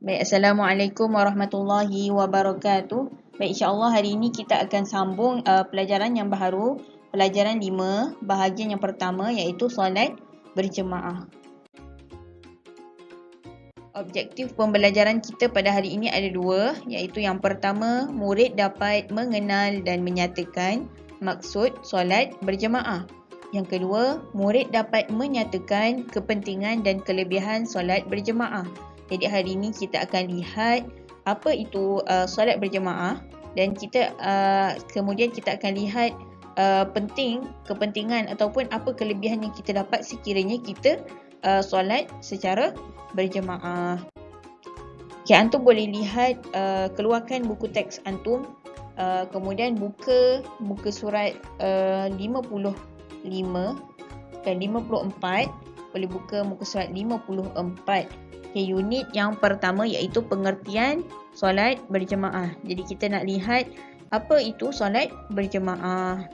Baik, Assalamualaikum warahmatullahi wabarakatuh. Baik, insyaAllah hari ini kita akan sambung pelajaran yang baru, pelajaran 5, bahagian yang pertama iaitu solat berjemaah. Objektif pembelajaran kita pada hari ini ada dua, iaitu yang pertama, murid dapat mengenal dan menyatakan maksud solat berjemaah. Yang kedua, murid dapat menyatakan kepentingan dan kelebihan solat berjemaah. Jadi hari ini kita akan lihat apa itu solat berjemaah dan kita kemudian kita akan lihat kepentingan ataupun apa kelebihan yang kita dapat sekiranya kita solat secara berjemaah. Okay, antum boleh lihat keluarkan buku teks antum, kemudian buka surat 55 dan 54, boleh buka muka surat 54. Okay, unit yang pertama iaitu pengertian solat berjemaah. Jadi kita nak lihat apa itu solat berjemaah.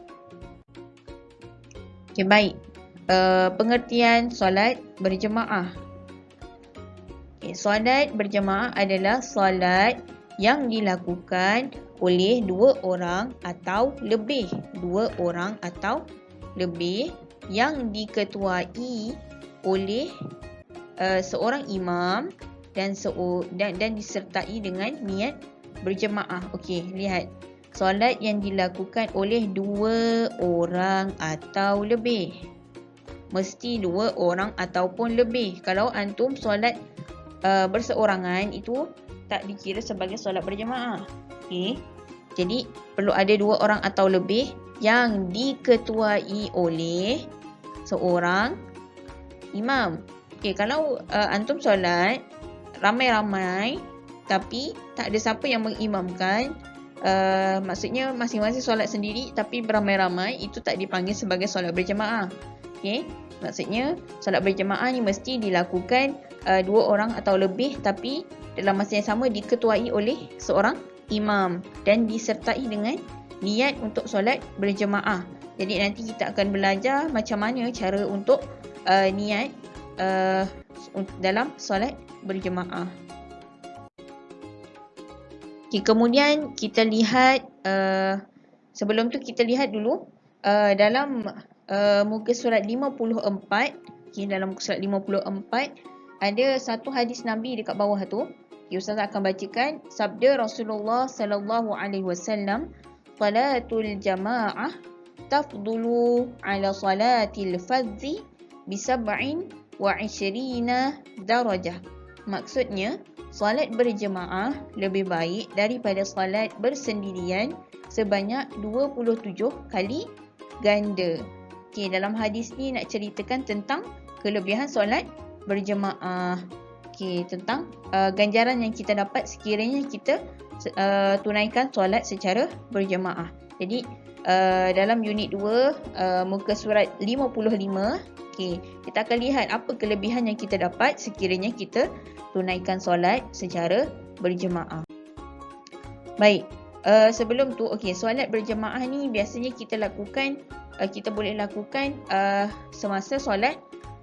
Okay, baik. Pengertian solat berjemaah. Okay, solat berjemaah adalah solat yang dilakukan oleh dua orang atau lebih. Dua orang atau lebih yang diketuai oleh seorang imam dan disertai dengan niat berjemaah. Okey, lihat. Solat yang dilakukan oleh dua orang atau lebih. Mesti dua orang ataupun lebih. Kalau antum solat berseorangan, itu tak dikira sebagai solat berjemaah. Okey. Jadi perlu ada dua orang atau lebih yang diketuai oleh seorang imam. Okey, kalau antum solat ramai-ramai tapi tak ada siapa yang mengimamkan, maksudnya masing-masing solat sendiri tapi beramai-ramai, itu tak dipanggil sebagai solat berjemaah. Okey, maksudnya solat berjemaah ni mesti dilakukan dua orang atau lebih tapi dalam masa yang sama diketuai oleh seorang imam dan disertai dengan niat untuk solat berjemaah. Jadi nanti kita akan belajar macam mana cara untuk niat dalam solat berjemaah. Okay, kemudian kita lihat sebelum tu kita lihat dulu dalam muka surat 54. Okay, dalam muka surat 54 ada satu hadis Nabi dekat bawah tu. Okay, Ustaz akan bacakan sabda Rasulullah sallallahu alaihi wasallam, salatul jamaah tafdulu ala salatil fadzi bisab'in wa 20 darajah. Maksudnya, solat berjemaah lebih baik daripada solat bersendirian sebanyak 27 kali ganda. Okey, dalam hadis ni nak ceritakan tentang kelebihan solat berjemaah. Okey, tentang ganjaran yang kita dapat sekiranya kita tunaikan solat secara berjemaah. Jadi, dalam unit 2, muka surat 55, okay, kita akan lihat apa kelebihan yang kita dapat sekiranya kita tunaikan solat secara berjemaah. Baik, sebelum tu, okay, solat berjemaah ni biasanya kita boleh lakukan semasa solat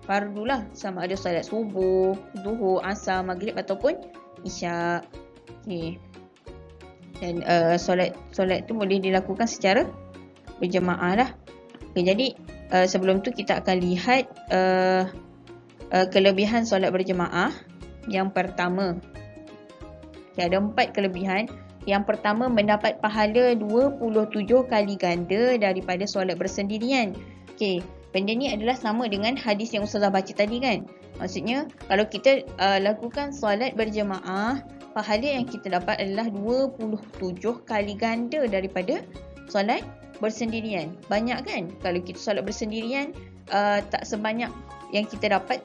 fardu lah, sama ada solat subuh, zuhur, asar, maghrib ataupun isyak. Okay. Dan solat tu boleh dilakukan secara berjemaah lah. Okay, jadi sebelum tu kita akan lihat kelebihan solat berjemaah. Yang pertama, okay, ada 4 kelebihan. Yang pertama, mendapat pahala 27 kali ganda daripada solat bersendirian. Okay, benda ni adalah sama dengan hadis yang Ustazah baca tadi kan. Maksudnya, kalau kita lakukan solat berjemaah, pahala yang kita dapat adalah 27 kali ganda daripada solat bersendirian. Banyak kan? Kalau kita solat bersendirian, tak sebanyak yang kita dapat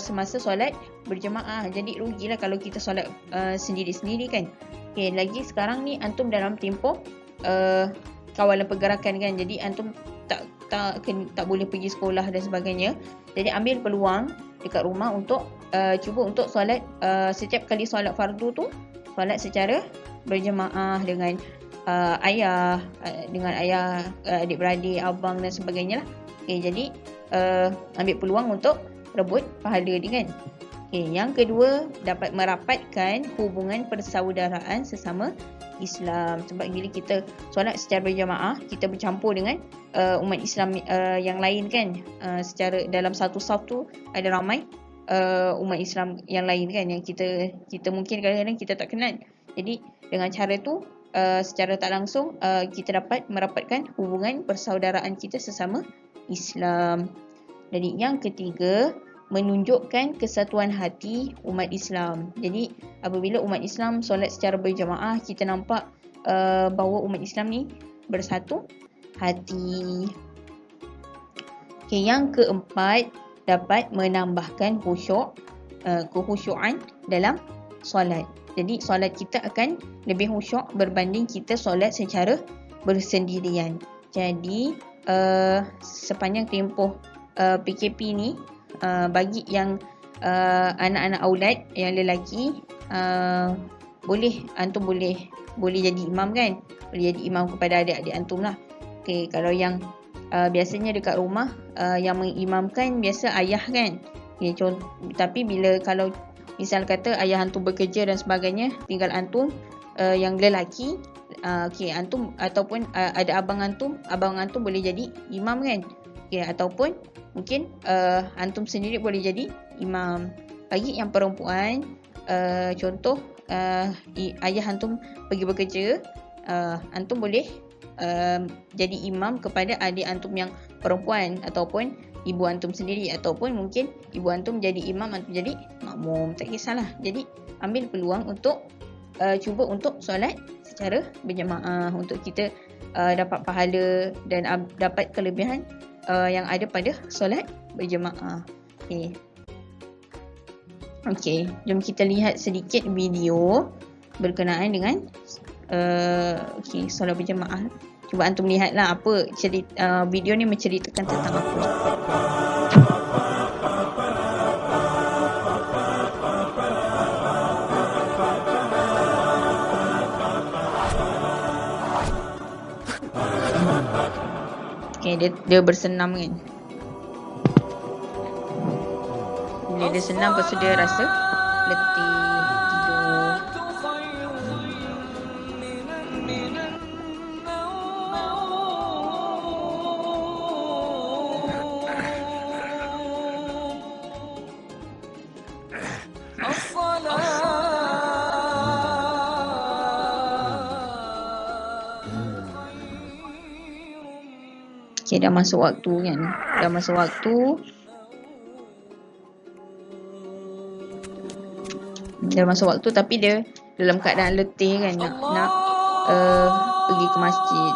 semasa solat berjemaah. Jadi rugilah kalau kita solat sendiri-sendiri kan. Okay, lagi sekarang ni antum dalam tempoh kawalan pergerakan kan. Jadi antum tak boleh pergi sekolah dan sebagainya. Jadi ambil peluang dekat rumah untuk cuba untuk solat setiap kali solat fardu tu solat secara berjemaah dengan ayah, adik-beradik, abang dan sebagainya lah. Okay, jadi ambil peluang untuk rebut pahala dia kan. Yang kedua, dapat merapatkan hubungan persaudaraan sesama Islam. Sebab bila kita solat secara berjamaah, kita bercampur dengan umat Islam yang lain kan. Secara dalam satu saf tu ada ramai umat Islam yang lain kan, yang kita mungkin kadang-kadang kita tak kenal. Jadi dengan cara tu secara tak langsung kita dapat merapatkan hubungan persaudaraan kita sesama Islam. Jadi yang ketiga, menunjukkan kesatuan hati umat Islam. Jadi apabila umat Islam solat secara berjamaah, kita nampak bahawa umat Islam ni bersatu hati. Yang keempat, dapat menambahkan kehusyuan dalam solat. Jadi solat kita akan lebih khusyuk berbanding kita solat secara bersendirian. Jadi sepanjang tempoh PKP ni, bagi yang anak-anak aulad yang lelaki, antum boleh jadi imam kan, boleh jadi imam kepada adik-adik antum lah. Kalau yang biasanya dekat rumah yang mengimamkan biasa ayah kan. Tapi kalau misal kata ayah antum bekerja dan sebagainya, tinggal antum yang lelaki, antum ataupun ada abang antum boleh jadi imam kan. Ataupun mungkin antum sendiri boleh jadi imam. Bagi yang perempuan, contoh ayah antum pergi bekerja, antum boleh jadi imam kepada adik antum yang perempuan, ataupun ibu antum sendiri, ataupun mungkin ibu antum jadi imam, antum jadi makmum, tak kisahlah. Jadi ambil peluang untuk cuba untuk solat secara berjamaah, untuk kita dapat pahala dan dapat kelebihan yang ada pada solat berjamaah. Okey, jom kita lihat sedikit video berkenaan dengan solat berjamaah. Cuba antum lihatlah apa cerita video ni menceritakan tentang apa. Dia bersenam kan. Bila dia senam, lepas tu dia rasa letih, tidur. Dah masuk waktu kan. Dah masuk waktu tapi dia dalam keadaan letih kan, nak pergi ke masjid.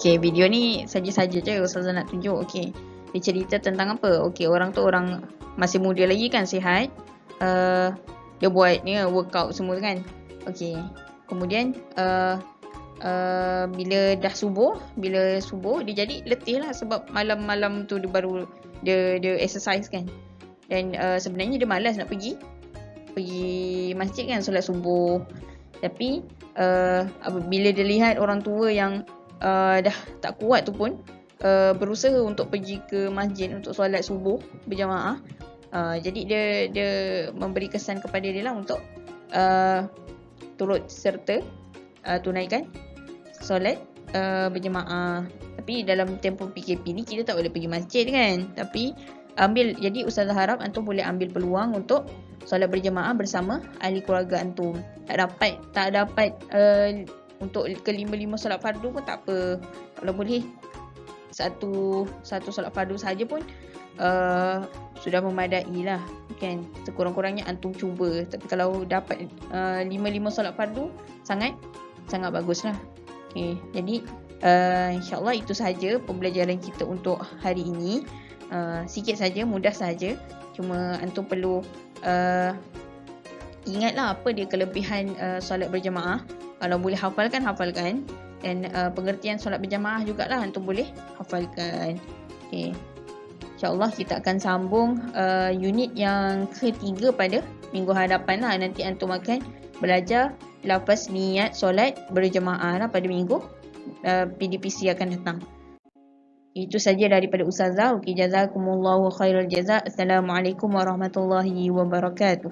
Okey, video ni saja-saja je Ustazah nak tunjuk. Dia cerita tentang apa? Orang tu orang masih muda lagi kan, sihat. Dia buat ni workout semua kan. Kemudian bila dah subuh, dia jadi letih lah, sebab malam-malam tu dia exercise kan. Dan sebenarnya dia malas nak pergi masjid kan, solat subuh. Tapi bila dia lihat orang tua yang dah tak kuat tu pun berusaha untuk pergi ke masjid untuk solat subuh berjamaah, jadi dia memberi kesan kepada dia lah untuk turut serta tunaikan solat berjamaah. Tapi dalam tempoh PKP ni kita tak boleh pergi masjid kan. Tapi jadi Ustazah harap antum boleh ambil peluang untuk solat berjamaah bersama ahli keluarga antum. Tak dapat untuk ke-5 solat fardu pun tak apa. Kalau boleh satu solat fardu saja pun sudah memadai lah kan. Sekurang-kurangnya antum cuba. Tapi kalau dapat 5 solat fardu, sangat bagus lah. Jadi InsyaAllah itu sahaja pembelajaran kita untuk hari ini. Sikit saja, mudah saja. Cuma antum perlu ingatlah apa dia kelebihan solat berjamaah. Kalau boleh hafalkan, hafalkan. Dan pengertian solat berjamaah jugalah antum boleh hafalkan. Okay. InsyaAllah kita akan sambung unit yang ketiga pada minggu hadapan lah. Nanti antum akan belajar lafaz niat solat berjamaah lah pada minggu PDPC akan datang. Itu saja daripada Ustazah. Jazakumullahu khairal jazak. Assalamualaikum warahmatullahi wabarakatuh.